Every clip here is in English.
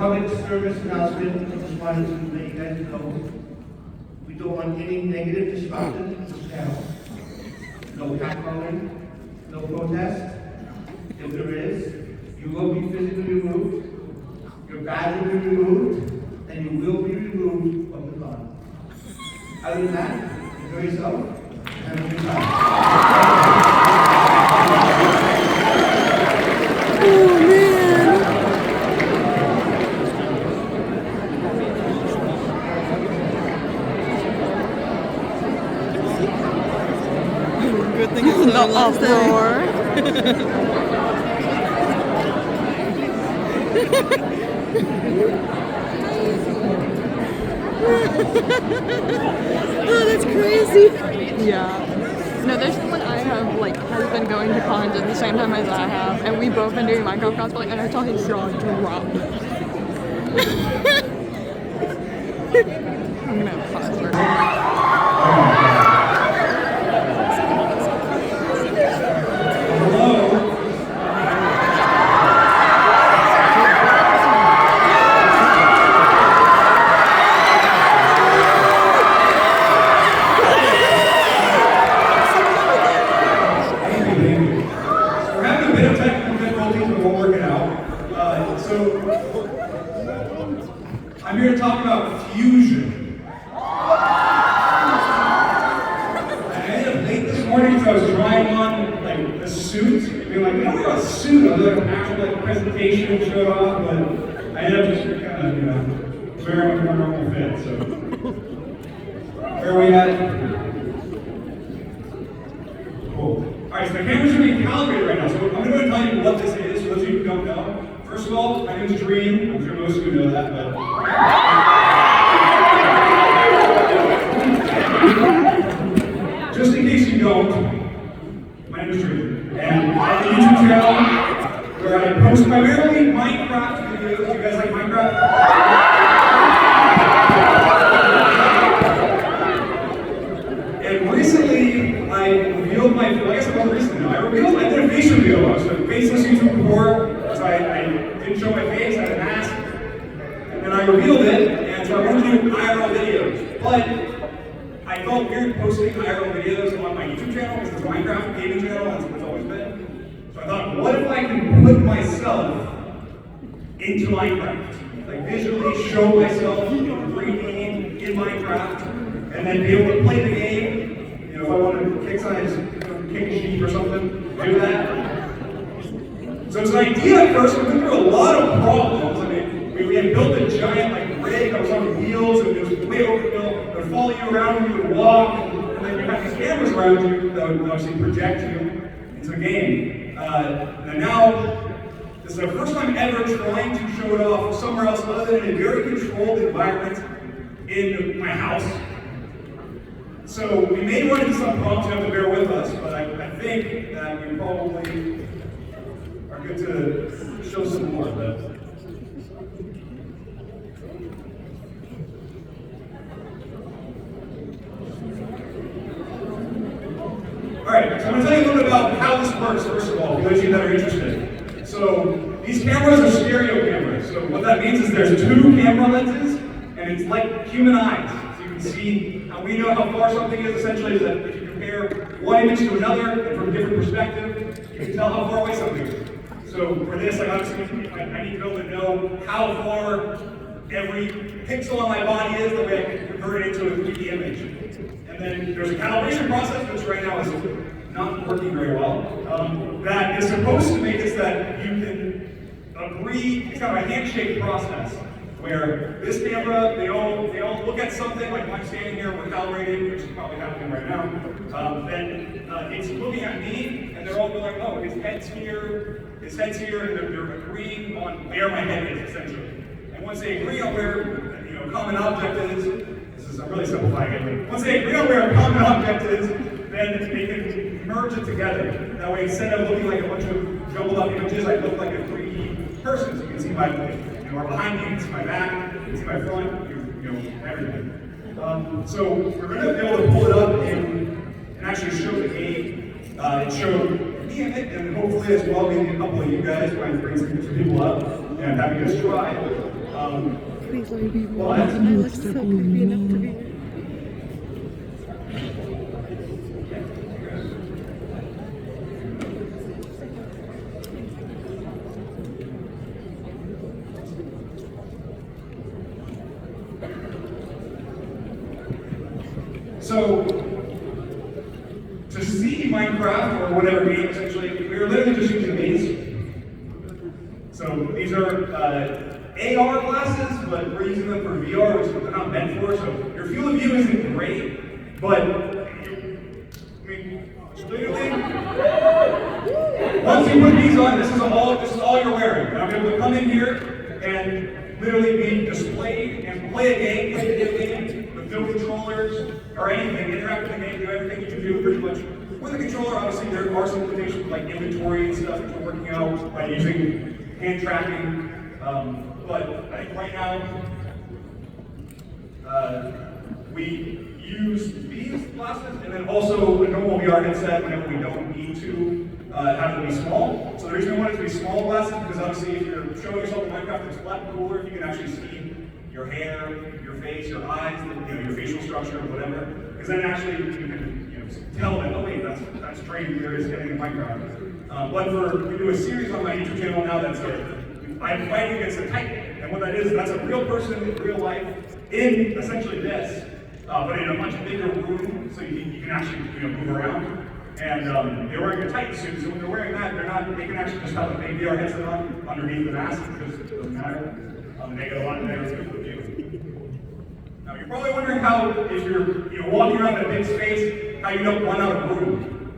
public service announcement, I just wanted to let you guys know we don't want any negative disruption to this channel. No catcalling, no protest. If there is, you will be physically removed, your badge will be removed, and you will be removed from the con. Other than that, enjoy yourself and have a good time. Oh man! Good thing it's not uproar. Oh, that's crazy. Yeah. No, there's someone I have, like, has been going to cons at the same time as I have, and we've both been doing Minecraft cosplay, and I saw his jaw drop. I'm gonna have pause for I'm here to talk about fusion. I ended up late this morning because I was trying on like a suit. Being like, I don't wear a suit. I was like an actual like presentation showed off, but I ended up just kind of, you know, wearing a more normal fit. So where are we at? Cool. Alright, so the camera's gonna be calibrated right now. So I'm gonna go and tell you what this is, for those of you who don't know. First of all, my name is Dream. I'm sure most of you know that, but just in case you don't, my name is Dream. And I have a YouTube channel where I post primarily Minecraft videos. You guys like Minecraft? And recently, I revealed my, well, I guess it wasn't recently, I did a face reveal. I was a faceless YouTuber before. So I didn't show my face, I had a mask, and then I revealed it, and so I wanted to do IRL videos. But I felt weird posting IRL videos on my YouTube channel, because it's a Minecraft gaming channel, that's what it's always been. So I thought, what if I can put myself into Minecraft? Like visually show myself in 3D in Minecraft, and then be able to play the game. You know, if I want to kick something, just kick a sheep or something, do that. So it's an idea at first, we went through a lot of problems. I mean, we had built a giant like rig that was on wheels, and it was way overkill. It would follow you around when you would walk, and then you had these cameras around you that would obviously project you into the game. And now, this is the first time ever trying to show it off somewhere else other than a very controlled environment in my house. So we may run into some problems, you have to bear with us, but I think that we probably are good to show some more of that. Alright, so I'm going to tell you a little bit about how this works, first of all, for those of you that are interested. So, these cameras are stereo cameras. So what that means is there's two camera lenses, and it's like human eyes. So you can see how we know how far something is, essentially, is that if you compare one image to another, and from a different perspective, you can tell how far away something is. So for this, like obviously, I need to be able to know how far every pixel on my body is, the way I can convert it into a 3D image. And then there's a calibration process, which right now is not working very well, that is supposed to make it that you can agree, it's kind of a handshake process, where this camera, they all look at something, like I'm standing here, we're calibrating, which is probably happening right now, then it's looking at me, and they're all going like, oh, his head's here, and they're agreeing on where my head is, essentially. And once they agree on where, a common object is, I'm really simplifying it. Once they agree on where a common object is, then they can merge it together. That way, instead of looking like a bunch of jumbled up images, I look like a 3D person. So you can see my, behind me, you can see my back, you can see my front, everything. So we're going to be able to pull it up and actually show the game. And show me in it, and hopefully as well, maybe a couple of you guys, trying to bring some people up and have you guys try. Please let me be well, one. I look so creepy enough to be. So, to see Minecraft or whatever game, essentially, we were literally just using these. So these are AR glasses, but we're using them for VR, which they're not meant for. So your field of view isn't great, but I mean, literally, once you put these on, this is all you're wearing. And I'm able to come in here and literally be displayed and play a game, play a video game with no controllers or anything, interact with the game, do everything you can do pretty much. With a controller, obviously there are some limitations like inventory and stuff that you're working out by using hand tracking. But I think right now, we use these glasses and then also a normal VR headset whenever we don't need to have it be small. So the reason we want it to be small glasses because obviously if you're showing yourself in Minecraft, it's a lot cooler if you can actually see your hair, your face, your eyes, your facial structure, whatever. Because then actually you can tell that, oh wait, that's trained there is getting in Minecraft. But we do a series on my YouTube channel now that's I'm fighting against a titan. And what that is, that's a real person in real life in essentially this, but in a much bigger room, so you can actually move around. And they're wearing a titan suit, so when they're wearing that, they can actually just have a big VR headset on underneath the mask because it doesn't matter. They get a lot better field of view. Now you're probably wondering how, if you're walking around in a big space, how you don't run out of room.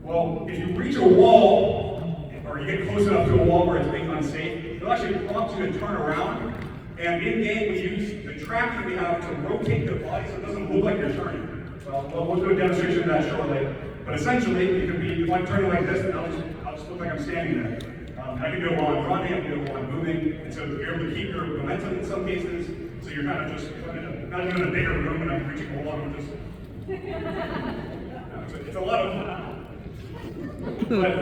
Well, if you reach a wall, or you get close enough to a wall where it's being unsafe, it'll actually prompt you to turn around. And in-game, we use the tracking we have to rotate your body so it doesn't look like you're turning. Well, we'll do a demonstration of that shortly. But essentially, it can be, if I'm turning like this, then I'll just look like I'm standing there. I can do it while I'm running, I can do it while I'm moving, and so you're able to keep your momentum in some cases, so you're kind of just, not even in a bigger room, and I'm reaching a wall, I'm just, it's a lot of fun. But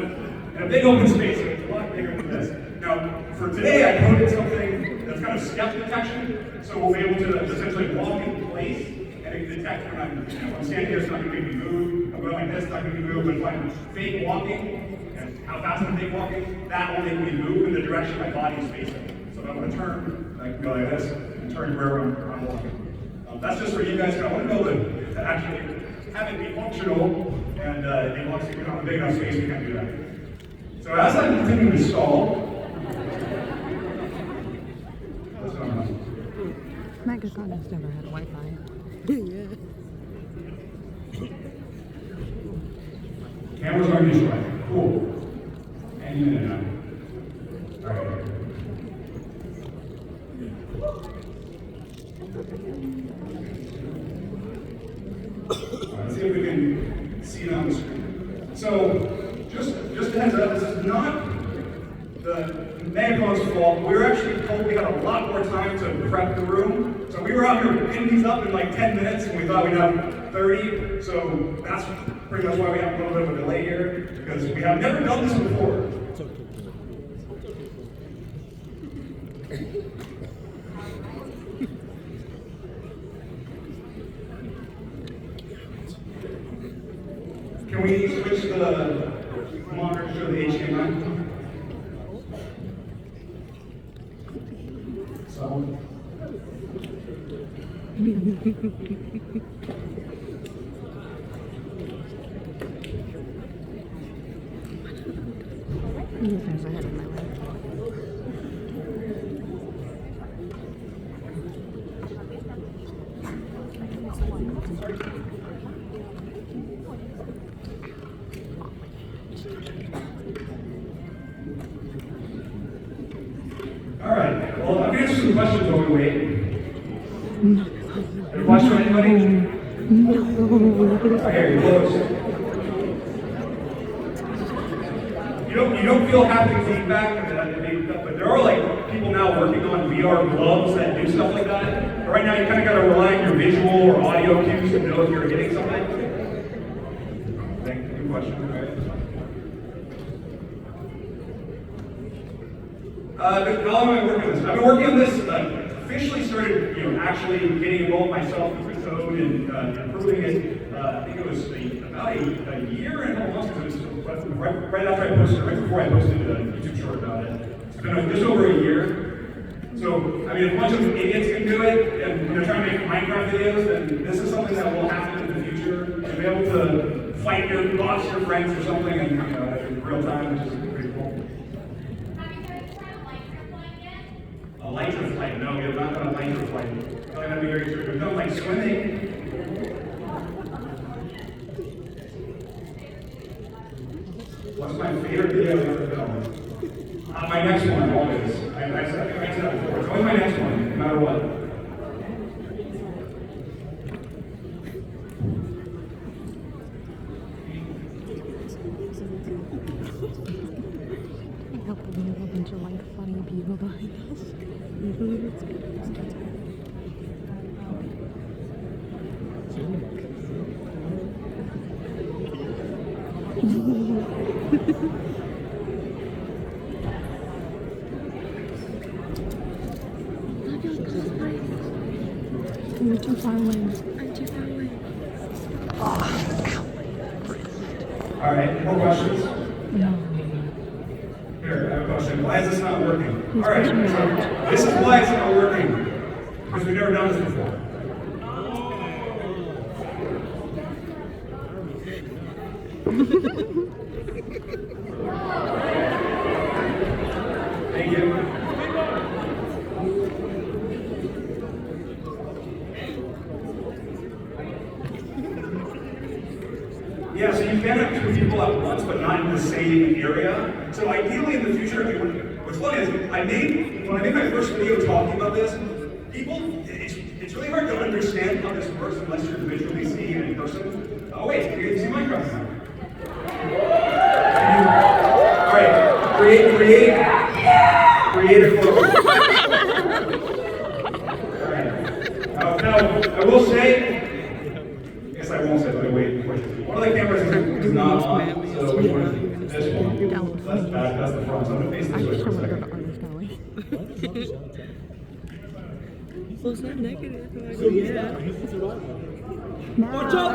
in a big open space, it's a lot bigger than this. Now, for today, I coded something that's kind of step detection, so we'll be able to essentially walk in place, and it can detect when I'm standing here, it's not going to make me move, I'm going like this, it's not going to make me move, but if I'm fake walking, and how fast I'm fake walking, that will make me move in the direction my body is facing. So if I'm going to turn, I can go like this, and turn wherever I'm walking. That's just for you guys to want to know to actually have it be functional, and as long as you have a big enough space, we can do that. So as I continue to stall, that's what I'm doing. MEGACON has never had Wi-Fi. Yeah. Cameras aren't destroyed. Cool. Any minute now. All right. Let's see if we can see it on the screen. So, just a heads up, this is not the MEGACON's fault. We were actually told we had a lot more time to prep the room. So we were out here pinning these up in like 10 minutes, and we thought we'd have 30. So that's pretty much why we have a little bit of a delay here, because we have never done this before. Can we switch the monitor to show the HDMI? So. There's a head in my way. All right. Well, I'm going to answer some questions while we wait. Any questions from anybody? No. Here, you're close. You don't feel haptic feedback, but there are like people now working on VR gloves that do stuff like that. But right now, you kind of got to rely on your visual or audio cues to know if you're hitting something. Thank you. Good question. But how long have I been working on this? I've been working on this, officially started, actually getting involved myself with the code and improving it. I think it was about a year and a couple months ago. It was right after I posted, right before I posted a YouTube short about it. It's been just over a year. So, I mean, if a bunch of idiots can do it, and they're trying to make Minecraft videos, then this is something that will happen in the future. You'll be able to fight your boss, your friends, or something in real time, which is pretty cool. A lighter flight? No, we have not done a lighter flight. Probably not be very true. We've done like swimming. What's my favorite video I've ever filmed? My next one, always. I said that before. It's always my next one, no matter what. I hope we have a bunch of like funny people behind us. You're too far away. I'm too far away. All right, more questions? No. Here, I have a question. Why is this not working? All right, so this is why it's not working. Because we've never done this before. Thank you. Yeah, so you can have two people at once, but not in the same area. So ideally in the future, what's funny is when I made my first video talking about this, it's really hard to understand how this works unless you're visually seeing it in person. Oh wait, you can see Minecraft now. All right, create a photo. All right. Now, I will say. I won't say, but wait. One of the cameras is not on, so which one is this one? That's bad, that's the front. So I'm going to face this way for a second. Well, it's not negative. Watch out,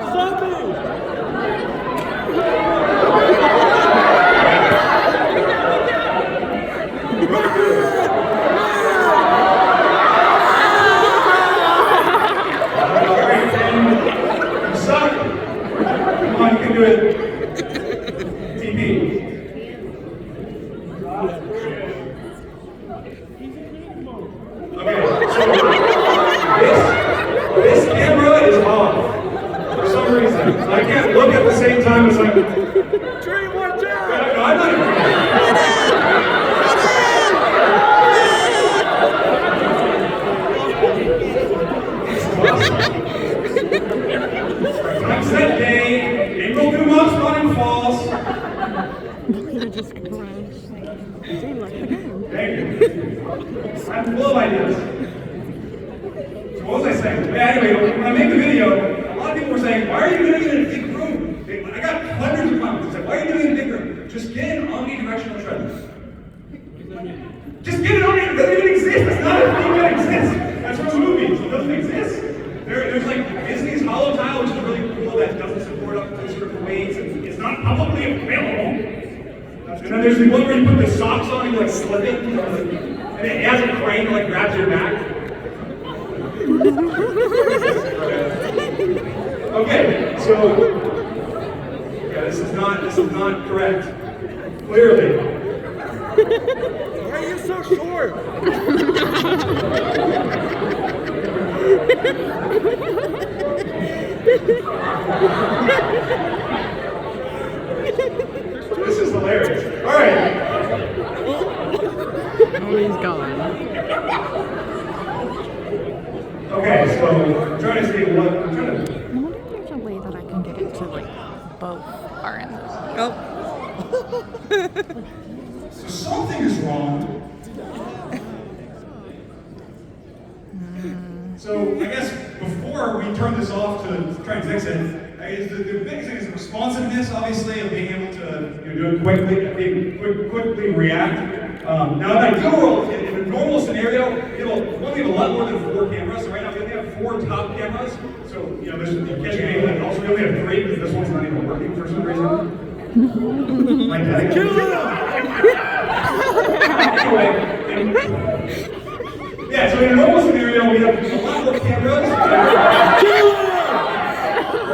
Do it. TP. Okay, so this camera is off for some reason. So I can't look at the same time as like. Tree, watch out! No, I'm not even. Time set day. April 2 months running false. You just crashed. Seemed like the game. Thank you. I'm full of ideas. So what was I saying? Anyway, when I made the video, a lot of people were saying, why are you doing it in a big room? I got hundreds of comments that said, why are you doing it in a big room? Just get an omnidirectional treadmill. Just get an omnidirectional. It doesn't even exist. It's not a thing that exists. That's from movies. It doesn't exist. There's like Disney's Hollow Tile, which is really cool, that doesn't support up to certain weights, and it's not publicly available. And then there's the one where you put the socks on and you like slip it, and it has a crane that like grabs your back. Okay, so yeah, this is not correct. Clearly. Why are you so short? This is hilarious. All right. Oh, he's gone. Okay, so I'm trying to see what I'm trying to. I wonder if there's a way that I can get it to like both are in this. Oh. Something is wrong. So I guess before we turn this off to try and fix it, I guess the biggest thing is the responsiveness, obviously, of being able to do it quickly, quickly react. Now, in an ideal world, in a normal scenario, we'll only have a lot more than 4 cameras. So right now, we only have 4 top cameras. So, you know, there's catching angle, and also we only have 3 because this one's not even working for some reason. Like that. Anyway, yeah, so in a normal scenario, we have a lot more cameras.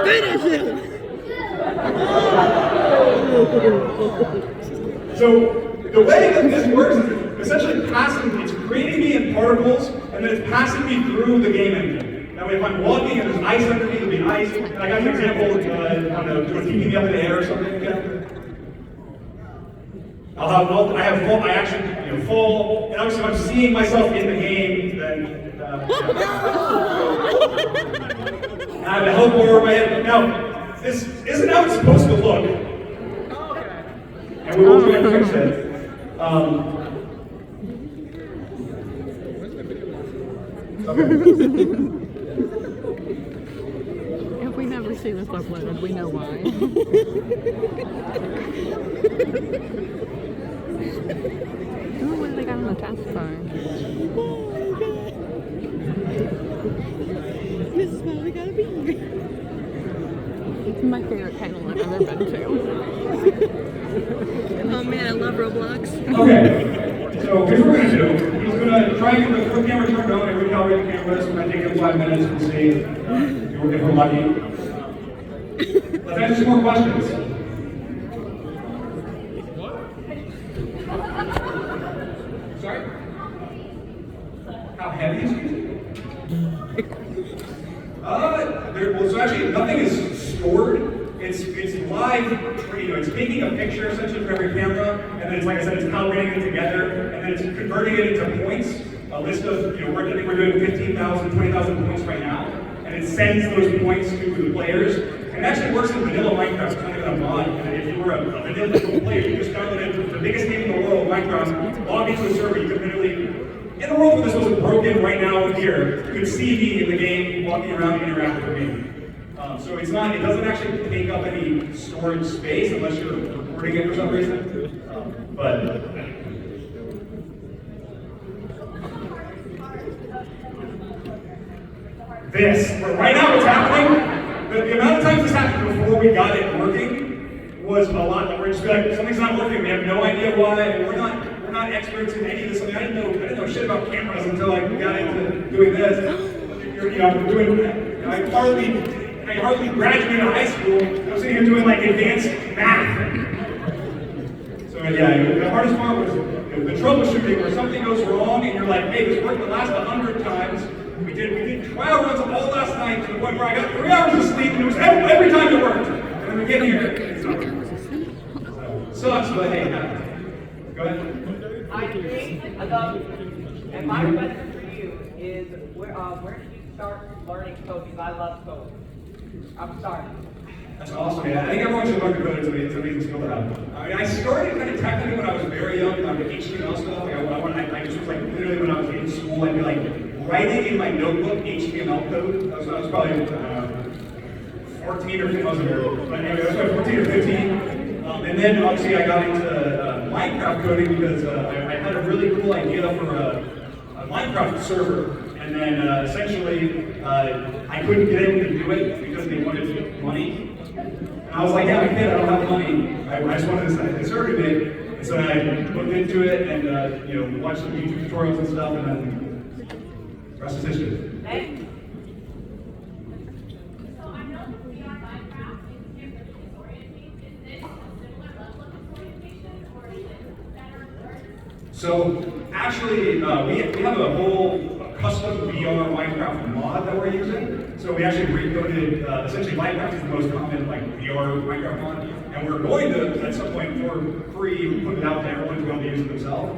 Finish him! So the way that this works is essentially passing, it's creating me in particles, and then it's passing me through the game engine. That way if I'm walking and there's ice underneath, it'll be ice. And I got an example, I don't know, keeping me up in the air or something. Yeah. I actually, you know, fall, and obviously if I'm seeing myself in the game, then, I have a health bar over my head. Now, this isn't how it's supposed to look. And we will try to fix it. Okay. If we never see this uploaded, we know why. Ooh, what do they got on the taskbar? This is why we gotta be here. It's my favorite panel I've ever been to. Oh man, I love Roblox. Okay, so here's what we're going to do. He's going to try and get the camera turned on and recalibrate the cameras. We're going to take him 5 minutes and see if we're lucky. Let's answer some more questions. Sorry? How heavy is it? Well, so actually, nothing is stored. It's live, you know, it's taking a picture essentially for every camera, and then it's, like I said, it's calibrating it together, and then it's converting it into points, a list of, you know, I think we're doing 15,000, 20,000 points right now, and it sends those points to the players. And it actually works in vanilla Minecraft, it's not even a mod. And if you were a vanilla player, you just downloaded the biggest game in the world, Minecraft, log into a server, you could literally, in a world where this wasn't broken right now here, you could see me in the game, walking around and interacting with me. So it's not, it doesn't actually take up any storage space unless you're recording it for some reason. But right now what's happening, the amount of times this happened before we got it working was a lot. We're just like, something's not working, we have no idea why, and we're not experts in any of this. I mean, I didn't know shit about cameras until I got into doing this. You know, I hardly graduated high school. I was sitting here doing like advanced math. So yeah, the hardest part was the troubleshooting where something goes wrong and you're like, hey, this worked the last 100 times. We did trial runs all last night to the point where I got 3 hours of sleep and it was every time it worked. And then we get here. So, sucks, but hey, go ahead. I think and my question for you is where did you start learning code? Because I love code. I'm sorry. That's awesome, man. I think everyone should learn to code. It's an amazing skill to have. I mean, I started kind of technically when I was very young, like HTML stuff. Like I just was like literally when I was in school, I'd be like writing in my notebook HTML code. I was probably 14 or 15. But anyway, I was like 14 or 15. And then obviously I got into Minecraft coding because I had a really cool idea for a Minecraft server. And then essentially, I couldn't get able to do it because they wanted money. And I was like, yeah, I'm a kid, I don't have money. I just wanted this server to make. And so I looked into it and you know, watched some YouTube tutorials and stuff, and then the rest is history. Thanks. So actually, we have a whole custom VR Minecraft mod that we're using. So we actually recoded, essentially Minecraft is the most common like VR Minecraft mod. And we're going to, at some point for free, put it out to everyone to be able to use it themselves.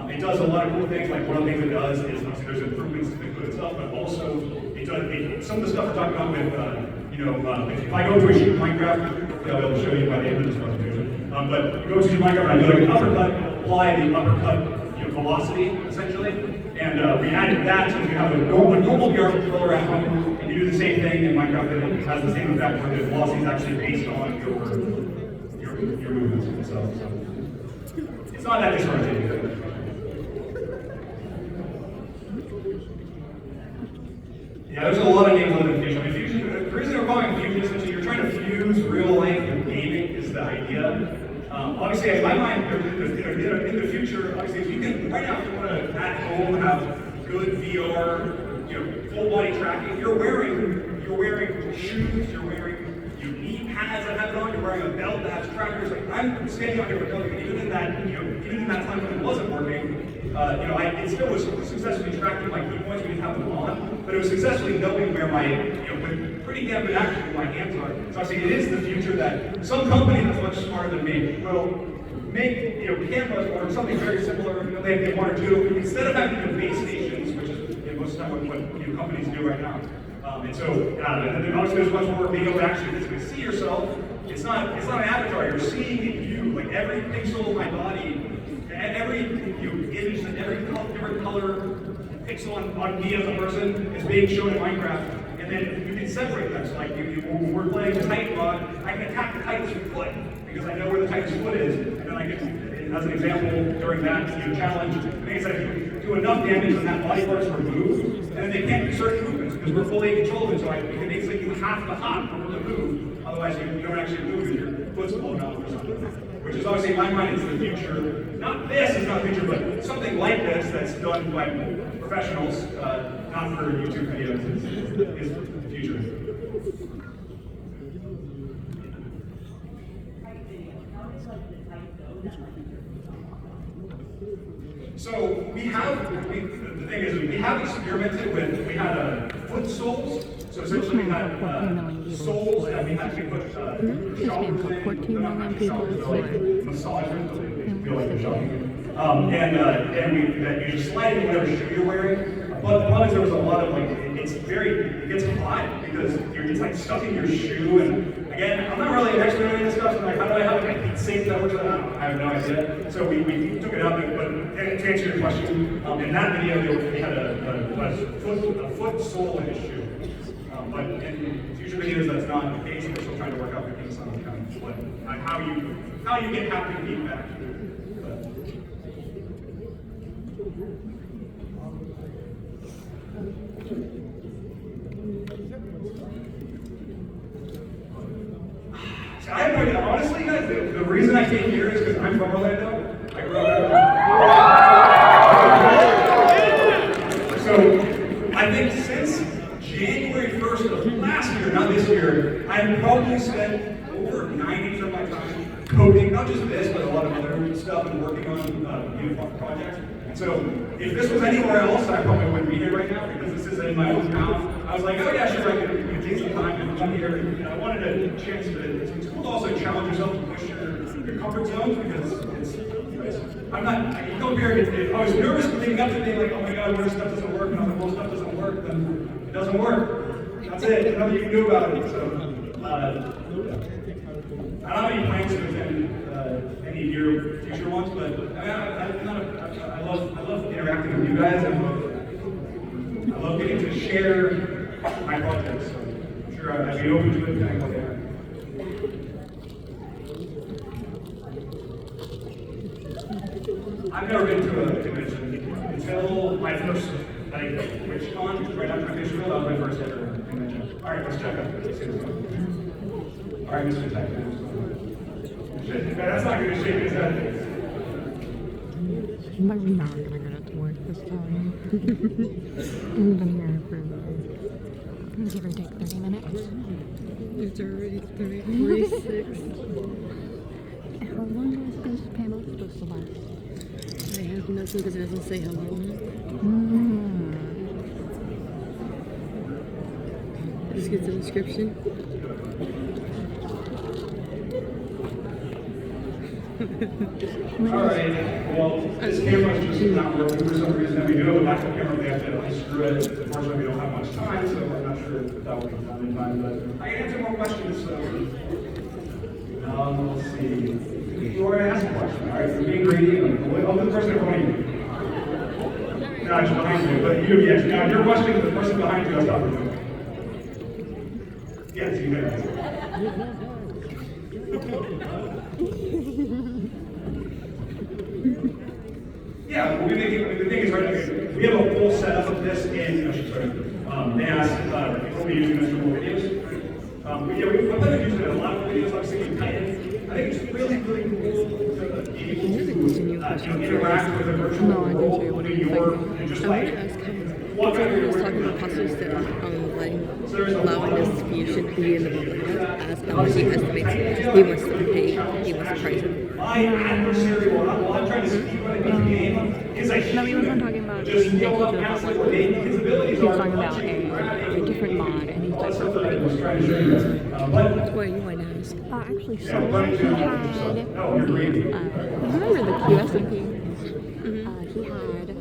It does a lot of cool things, like one of the things it does is obviously there's improvements to the code itself, but also it does, some of the stuff we're talking about with, you know, if I go to a sheet of Minecraft, I'll be able to show you by the end of this presentation. But you go to Minecraft and I do like an uppercut, apply the uppercut velocity, essentially. And we added that so you have a normal VR controller at home, and you do the same thing in Minecraft, and it has the same effect where the velocity is actually based on your movements. So it's not that disorientating. Yeah, there's a lot of names on the fusion. I mean, fusion, the reason we're calling it fusion is essentially you're trying to fuse real life with gaming is the idea. Obviously, in my mind, in the future, obviously, if you can, right now, if you want to at home have good VR, full body tracking, you're wearing shoes, you're wearing knee pads that have it on, you're wearing a belt that has trackers. Like I'm standing on here with telling you, even in that time when it wasn't working, it still was successfully tracking my key points. We didn't have them on, but it was successfully knowing where my, with pretty damn good action where my hands are. So I say it is the future that some company that's much smarter than me will make, cameras or something very similar. They have one or two instead of having base stations, which is most of the time what companies do right now. And so, and then obviously there's much more video action. You can see yourself. It's not an avatar. You're seeing you, like every pixel of my body. Every image, every color pixel on me as a person is being shown in Minecraft, and then you can separate them. So like when we're playing the Titan mod, I can attack the Titan's foot because I know where the Titan's foot is, and then I can, as an example, during that challenge, I think I do enough damage when that body part's removed, and then they can't do certain movements because we're fully in control of it. So we can basically do half the hop to move. Otherwise, you don't actually move because your foot's blown out or something. Which is obviously in my mind is the future. Not this is not the future, but something like this that's done by professionals, not for YouTube videos, is the future. So the thing is, we have experimented with, we had foot soles. So essentially we had soles that we had to put shoulders in, 14 million people massagers, so they feel like they're shocking. And you slide in whatever shoe you're wearing. But the problem is there was a lot of it gets hot because it's like stuck in your shoe. And again, I'm not really an expert in this stuff. So like, how do I have a heat sink that works? I have no idea. So we took it out, but to answer your question, in that video they had a foot sole in his shoe. But in future videos, that's not the case. We're still trying to work out the kinks on how you get haptic feedback. So I have no idea. Honestly, guys, the reason I came here is because I'm from Orlando. I grew up. So I think since January 1st of last year, not this year, I've probably spent over 90% of my time coding, not just this, but a lot of other stuff and working on uniform projects. And so if this was anywhere else, I probably wouldn't be here right now because this is in my own town. I was like, oh yeah, sure, I can take some time and come here. And I wanted a chance it's cool to also challenge yourself to push your comfort zones because you come here, I was nervous leading up to being like, oh my god, what if stuff doesn't work? And I was like, well, stuff doesn't work, then it doesn't work. That's it, there's nothing you can do about it. So, I don't have any plans to attend any of your future ones, but I love interacting with you guys. I love getting to share my projects. So I'm sure I'd be open to it depending on what they are. I've never been to a convention until my first, which on right after my that was my first ever convention. All right, let's check out. All right, Mr. Detective. That's not going to shake his head. I'm not gonna get it to work this time. I'm been here for give or take 30 minutes. It's already 46. How long is this panel supposed to last? I have nothing because it doesn't say how long. Just get the description. Alright, well, this camera's just not working for some reason. We do have a backup camera, we have to unscrew it. Unfortunately, we don't have much time, so I'm not sure if that will be done in time, but I can answer more questions, so. Let's see. You already asked a question, alright? You're being greedy. I'll do the person in front of you. No, it's behind you, but yes. Now, your question is the person behind you, I'll stop with you. Yes, you can. Yeah, we'll be making, the thing is, right, okay, we have a full setup of this in, they asked if we'll be using this for more videos. Yeah, we're planning to use it in a lot of videos, obviously, you kind of, I think it's really, really cool to be able to interact with a virtual world in your, and just I like, want to ask how, what because I was talking about possibly allowing this fusion to be in the public as how much he estimates he wants to pay, he wants to price it. my adversary, while I'm trying to speak what I mean the game, is a No, he wasn't talking about just doing yell up naked past to what his abilities He was are. talking about a different mod, and he's like, Was trying to show you this. But Where you want to ask? actually, yeah, so but he had, no, you're reading. remember the QSMP? He had a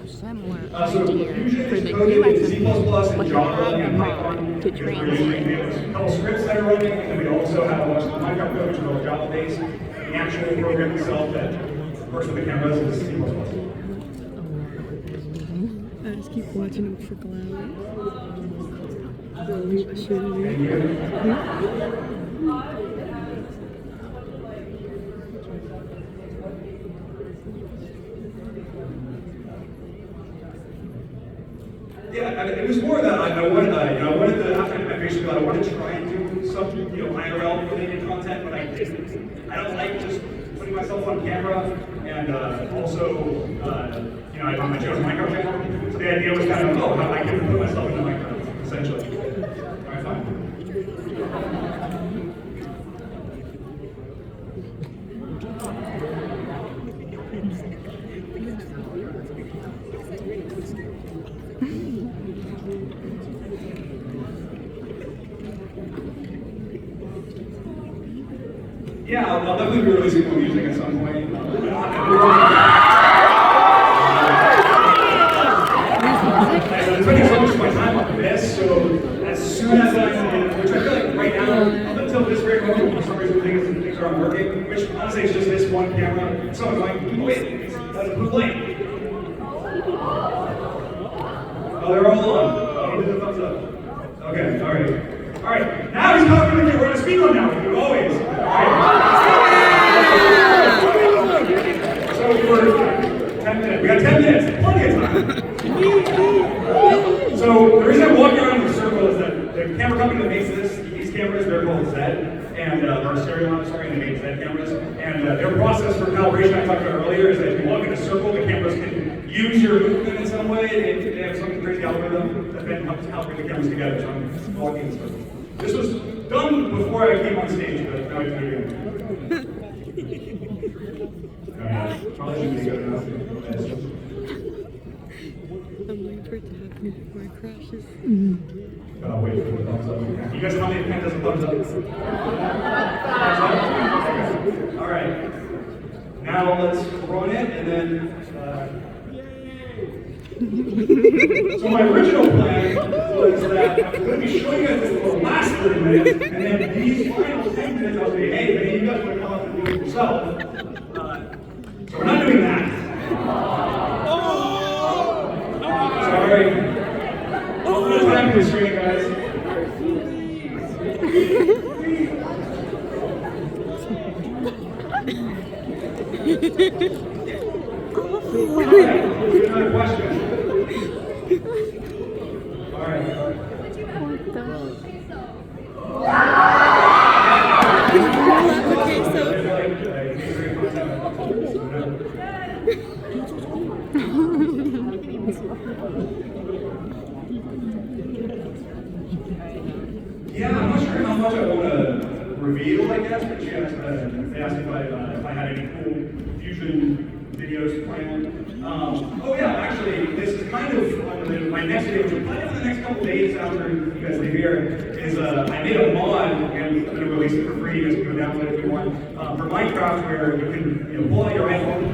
similar So idea Fusion for is the coded in C++ QSMP, but and he Java had the and mod Python. to It's pretty translate. We have a couple scripts that are running, and we also have a bunch of Minecraft code, which is all Java-based. The actual program itself that works with the cameras is C++. I just keep watching him for cloud. Really shitty. And you? Yeah, I mean, it was more that I wanted, I wanted to, after my Facebook, I wanted to try and do some, IRL related content, but I don't like just putting myself on camera, and also, I have my channel, Minecraft channel, so the idea was kind of, how I can put myself into Minecraft, essentially. All right, fine. Yeah, I'll definitely be releasing more music at some point. I'm spending so much of my time on this, so as soon as which I feel like right now, up until this very moment, for some reason things aren't working, which honestly is just this one camera. Someone's going, wait, it's a blue light. Oh, they're all on. Oh, he did the thumbs up. Okay, alright, now he's talking with you. We're gonna speak on now with you, always. So for 10 minutes, we got 10 minutes, plenty of time. So the reason I'm walking around in a circle is that the camera company that makes these cameras, they're called Zed, and or stereo line, sorry, and they make Zed cameras. And their process for calibration I talked about earlier is that if you walk in a circle, the cameras can use your movement in some way. They have some crazy algorithm that then helps calibrate the cameras together. So I'm walking in a circle. This was done before I came on stage, but now I can do it again. Probably shouldn't be good enough. I'm waiting for it to happen before it crashes. Gotta wait for the thumbs up. You guys tell me if Ken does a thumbs up. All right. Now let's run it and then. So my original plan was that I was going to be showing you guys this for the last 30 minutes, and then these final 10 minutes I'll say, hey, maybe you guys want to come up and do it yourself. So we're not doing that. Sorry. A little time constraint, guys. Another question. All right. Okay, so yeah, I'm not sure how much I want to reveal, I guess, but they asked if I had any cool fusion videos planned. Oh yeah, actually, this is kind of my next video, which will play for the next couple days after you guys leave here, is I made a mod, and I'm going to release it for free. You guys can go download it if you want, for Minecraft, where you can pull out your iPhone,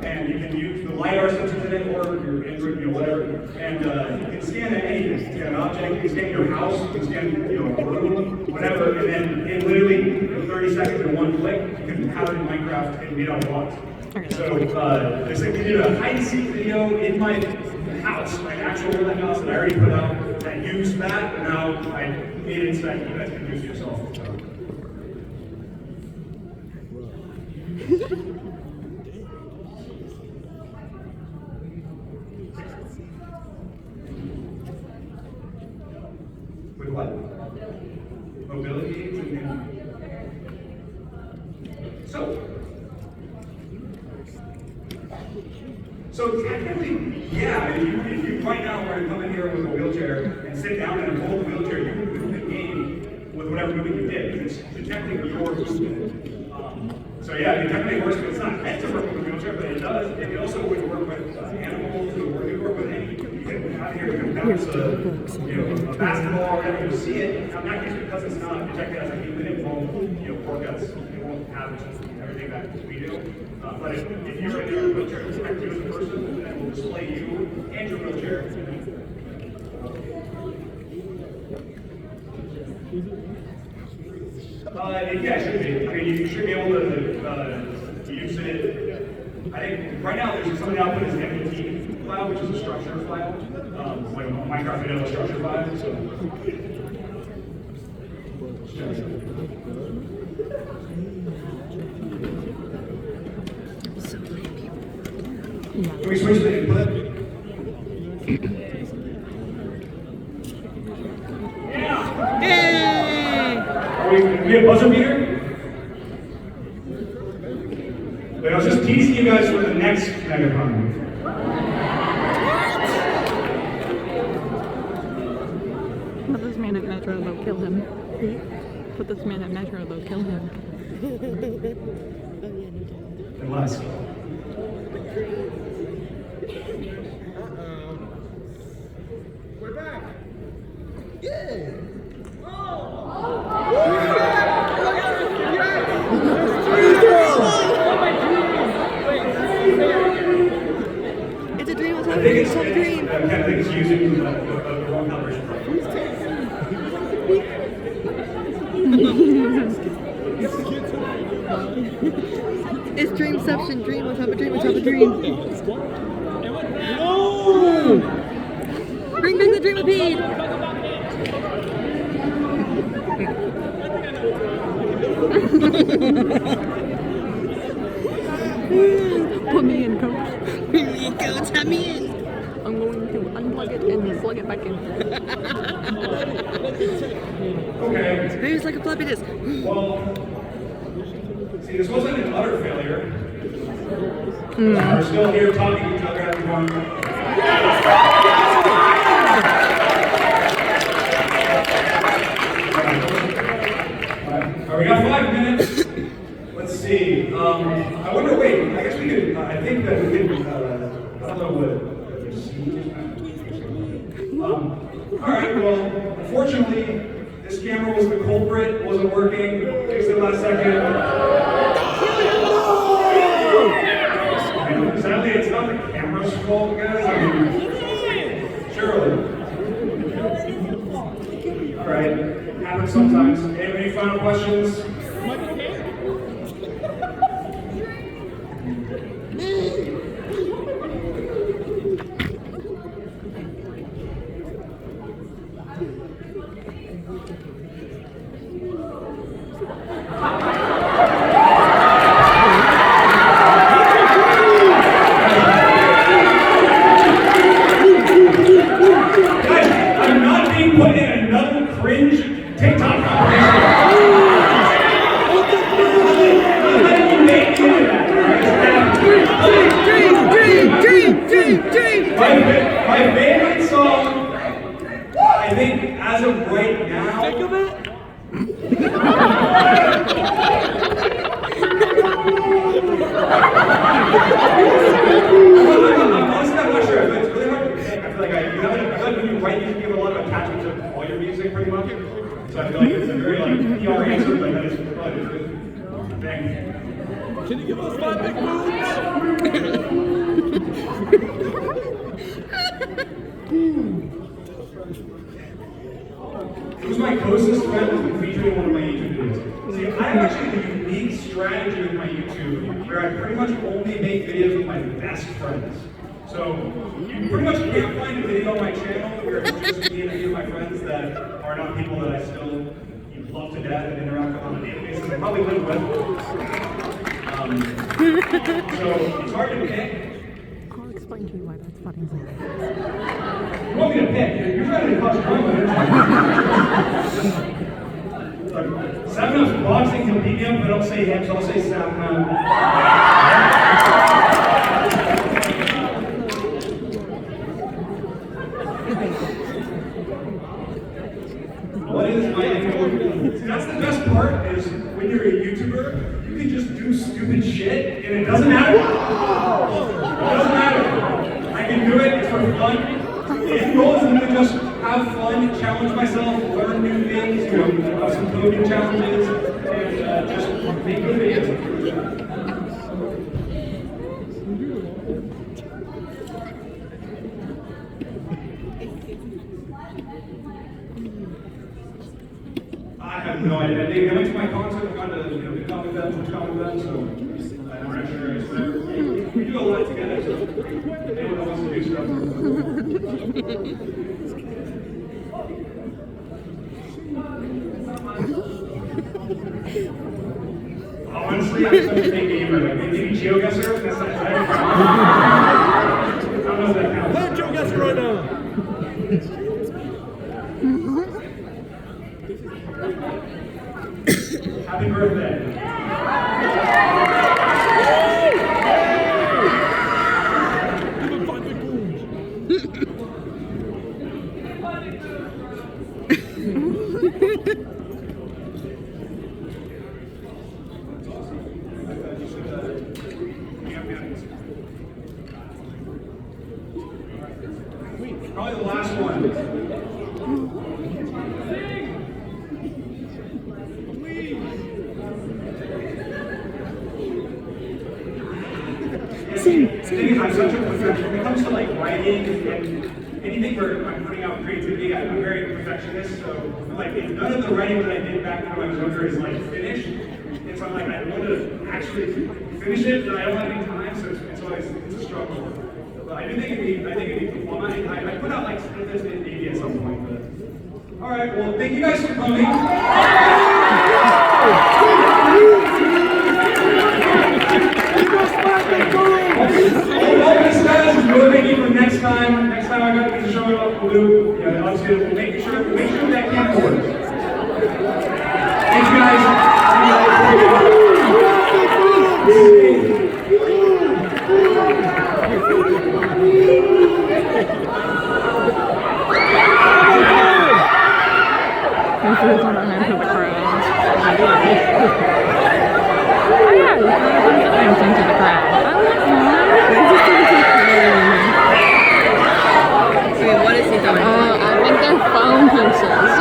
and you can use the LiDAR sensors in it, or your Android, whatever, and you can scan anything. You can scan an object, you can scan your house, you can scan a room, whatever, and then in literally 30 seconds or one click, you can have it in Minecraft and get out blocks. So there's we did a hide and seek video in my house, my actual real house that I already put out that used that, and now I made it so that you guys can use it yourself. So. With what? Mobility aids and so technically, yeah, if you right now were to come in here with a wheelchair and sit down and hold the wheelchair, you would move the game with whatever movement you did. It's detecting your movement. So yeah, it technically works, but it's not meant to work with a wheelchair, but it does. It also would work with animals, it would work with any, you can have here, you can bounce a basketball or whatever, you see it. In that case, because it's not detected as a human, it won't, work as, it won't have everything that we do. But if you're in your wheelchair, it's detect you as a person, then it will display you and your wheelchair. Yeah, it should be. I mean, you should be able to use it. I think right now there's something output as an MPT file, which is a structure file, like a Minecraft vanilla structure file. So. Can we switch the input? Yeah! Yay! Are we a buzzer beater? But I was just teasing you guys for the next MEGACON. Put this man at Metro, they'll kill him. Put this man at Metro, they'll kill him. Unless. We're back. Yeah. It's a dream. It's I think it's a dream. I think it's using the wrong numbers. It's dreamception. Dream on top of dream on top of dream. No! Bring back the dream of Pete. Put me in, coach. Here you go, tap me in. I'm going to unplug it and plug it back in. Okay. Maybe it's like a floppy disk. Well, see, this wasn't an utter failure. We're still here talking to each other as we go. All right, we got 5 minutes. Let's see. I wonder, wait, I guess we could, I think that we could, I don't know what. All right, well, unfortunately, this camera was the culprit, wasn't working, fixed it last second. Sadly, it's not the camera's fault, guys. I mean, surely. All right, happens sometimes. Any final questions? I'm not being put in another cringe TikTok competition. My favorite song, I think, as of right now. Think of it. Honestly, I'm not sure. It's really hard to pick. I feel like when you write music, you have a lot of attachment to all your music, pretty much. So I feel like it's a very PR answer, but that is probably the thing. Can you give us 5 big moves? Who's my closest friend has been featured in one of my YouTube videos. See, I have actually a unique strategy with my YouTube where I pretty much only make videos with my best friends. So you pretty much can't find a video on my channel where it's just me and a few of my friends that are not people that I still love to death and interact with on a daily basis. I probably live with. So it's hard to pick. I'll explain to you why that's funny. You want me to pick? You're trying to cause drama. hemp, but I'll say hemp, so I'll say SoundCloud. What is my name? See, that's the best part is when you're a YouTuber, you can just do stupid shit and it doesn't matter. It doesn't matter. I can do it, it's for fun. The end goal is to just have fun, challenge myself, learn new things, you know, have some coding challenges, and just make good videos. I have no idea. They went to my concert, I got to come with them, so I'm not sure. It's whatever. We do a lot together, so anyone wants to do stuff. Honestly, I'm just going to take a gamer. Maybe GeoGuessr? That's not better. I don't know if that counts. Let GeoGuessr right now. Happy birthday. Give him 5 big booms. Probably the last one. The thing is, I'm such a perfectionist. When it comes to like writing and anything where I'm putting out creativity, I'm very perfectionist. So like, if none of the writing that I did back when I was younger is like finished, and so I'm like, I want to actually finish it, but I don't have any time, so it's always a struggle. But I do think it'd be fun. I put out like snippets maybe at some point. But all right, well, thank you guys for coming. All this guys is motivating for next time. Next time I got to show you what we'll do. Yeah, obviously we'll make sure that camera works. Thanks guys. This is what I'm in for the crowd. Oh yeah, this is into the crowd. Okay, what is he doing? I think they're phone pieces.